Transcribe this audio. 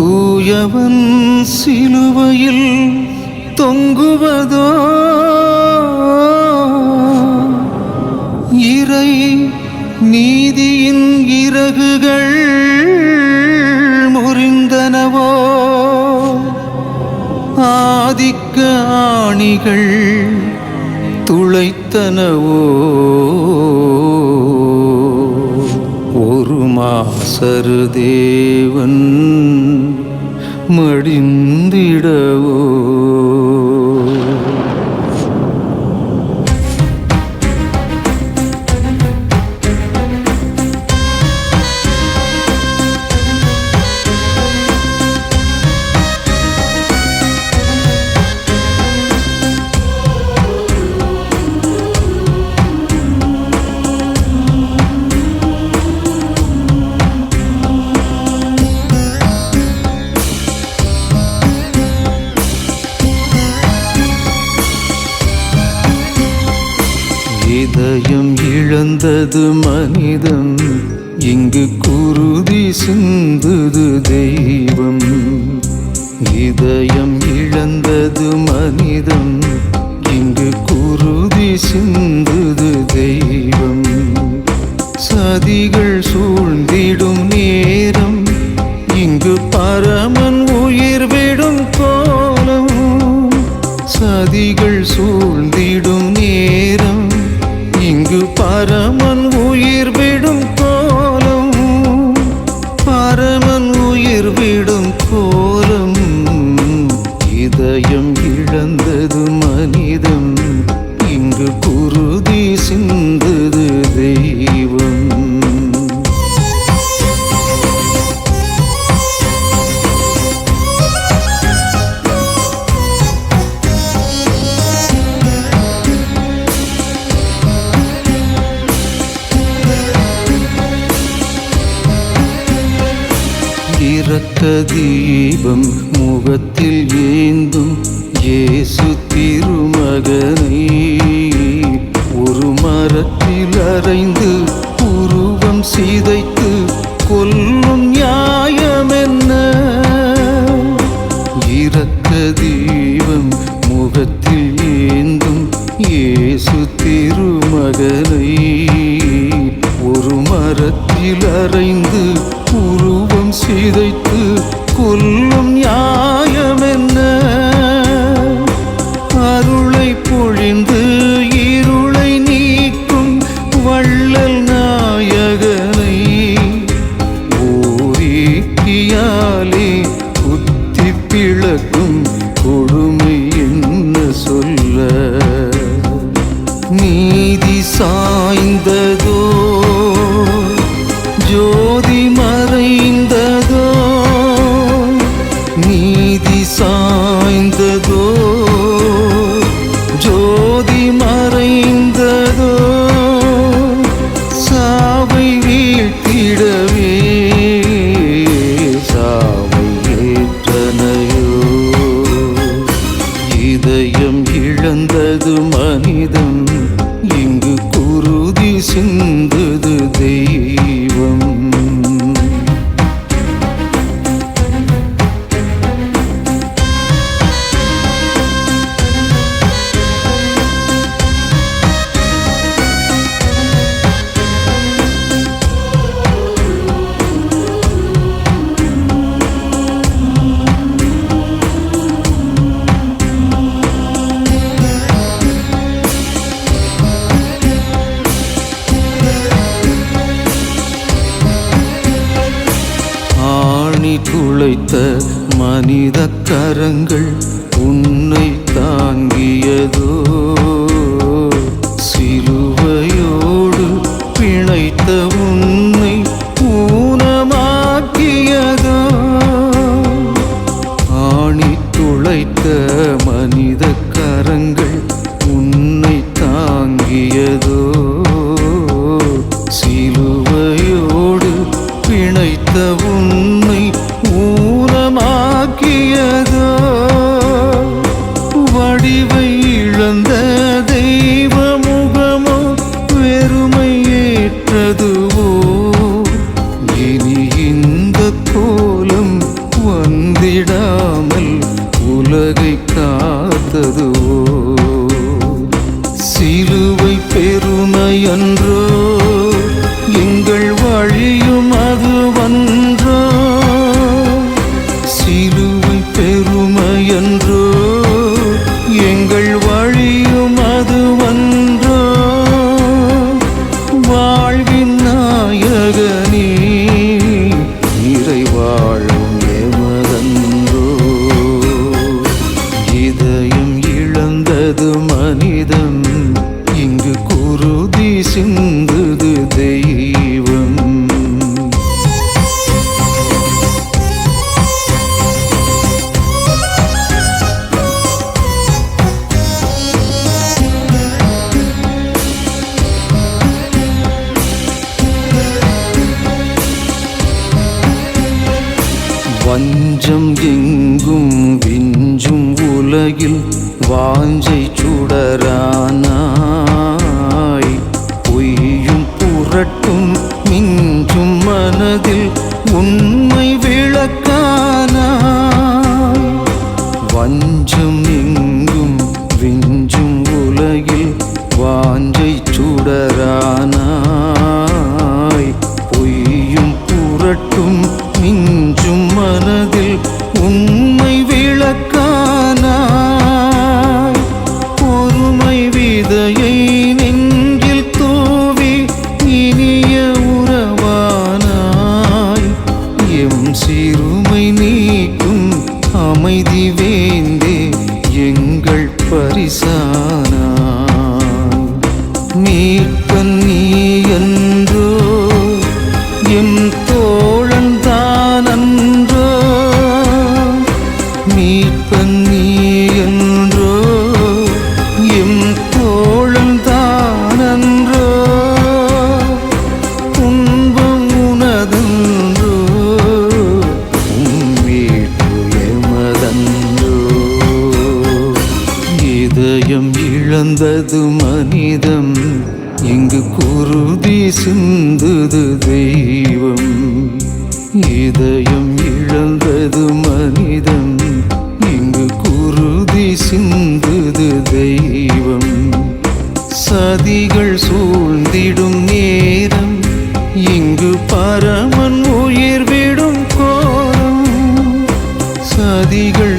தூயவன் சிலுவையில் தொங்குவதோ இறை நீதியின் இறகுகள் முறிந்தனவோ ஆதிக்க ஆணிகள் துளைத்தனவோ ஒரு மாசரு தேவன் மடிந்திடவோ இதயம் இழந்தது மனிதம், இங்கு குருதி சிந்துது தெய்வம். இதயம் இழந்தது மனிதம், இங்கு குருதி சிந்துது தெய்வம். சதிகள் சூழ்ந்திடும் நேரம், இங்கு பரமன் உயிர் விடும் கோலம். சதிகள் சூழ்ந்திடும் நேரம், இங்கு பரமன் உயிர் விடும் கோலம். பரமன் உயிர் விடும் கோலம். இதயம் இழந்தது மனிதம், இங்கு குருதி சிந்தது தெய்வம். இரக்க தீபம் முகத்தில் ஏந்தும் இயேசு திருமகனை ஒரு மரத்தில் அறைந்து உருவம் சிதைத்து கொல்லும் நியாயம் என்ன? இரக்க தீபம் முகத்தில் ஏந்தும் இயேசு திருமகனை ஒரு மரத்தில் அறைந்து உருவம் சிதைத்து கொல்லும் நியாயம் என்ன? அருளை பொழிந்து இருளை நீக்கும் வள்ளல் நாயகனை ஓரீக்கியாலே குத்தி பிளக்கும் கொடுமை என்ன சொல்ல? நீதி சாய்ந்ததோ ஜோதி மறைந்ததோ? நீதி சாய்ந்ததோ ஜோதி மறைந்ததோ? சாவை வீழ்த்திடவே சாவை ஏற்றனையோ? இதயம் இழந்தது மனிதம், இங்கு குருதி சிந்தது தெய்வம். துளைத்த மனித கரங்கள் உன்னை தாங்கியதோ? சிலுவையோடு பிணைத்த உன்னை ஊனமாக்கியதோ? ஆணி துளைத்த மனித கரங்கள் உன்னை தாங்கியதோ? சிலுவையோடு பிணைத்த உன்னை ஊனமாக்கியதோ? வடிவை இழந்த தெய்வ முகமோ வெறுமை ஏற்றதுவோ? இனி இந்த கோலம் வந்த வஞ்சம் எங்கும் விஞ்சும் உலகில் வாஞ்சை சுடரானாய். பொய்யும் புரட்டும் மிஞ்சும் மனதில் உண்மை விளக்கானாய். வஞ்சம் எங்கும் விஞ்சும் உலகில் வாஞ்சை சுடரானாய். பொய்யும் புரட்டும் மிஞ்சும் மனதில் உண்மை விளக்கானாய். பொறுமை விதையை நெஞ்சில் தூவி இனிய உறவானாய். எம் சிறுமை நீக்கும் அமைதி வேந்தே எங்கள் பரிசானாய். மீட்பன் நீ என்றோ எம் தோழன் தானன்றோ. மீட்பன் நீ என்றோ எம் தோழன் தானன்றோ. துன்பம் உனதன்றோ மீட்பு எமதன்றோ. இதயம் இழந்தது மனிதம், இங்கு குருதி சிந்துது தெய்வம். இதயம் இழந்தது மனிதம், இங்கு குருதி சிந்துது தெய்வம். சதிகள் சூழ்ந்திடும் நேரம், இங்கு பரமன் உயிர் விடும் கோரம். சதிகள்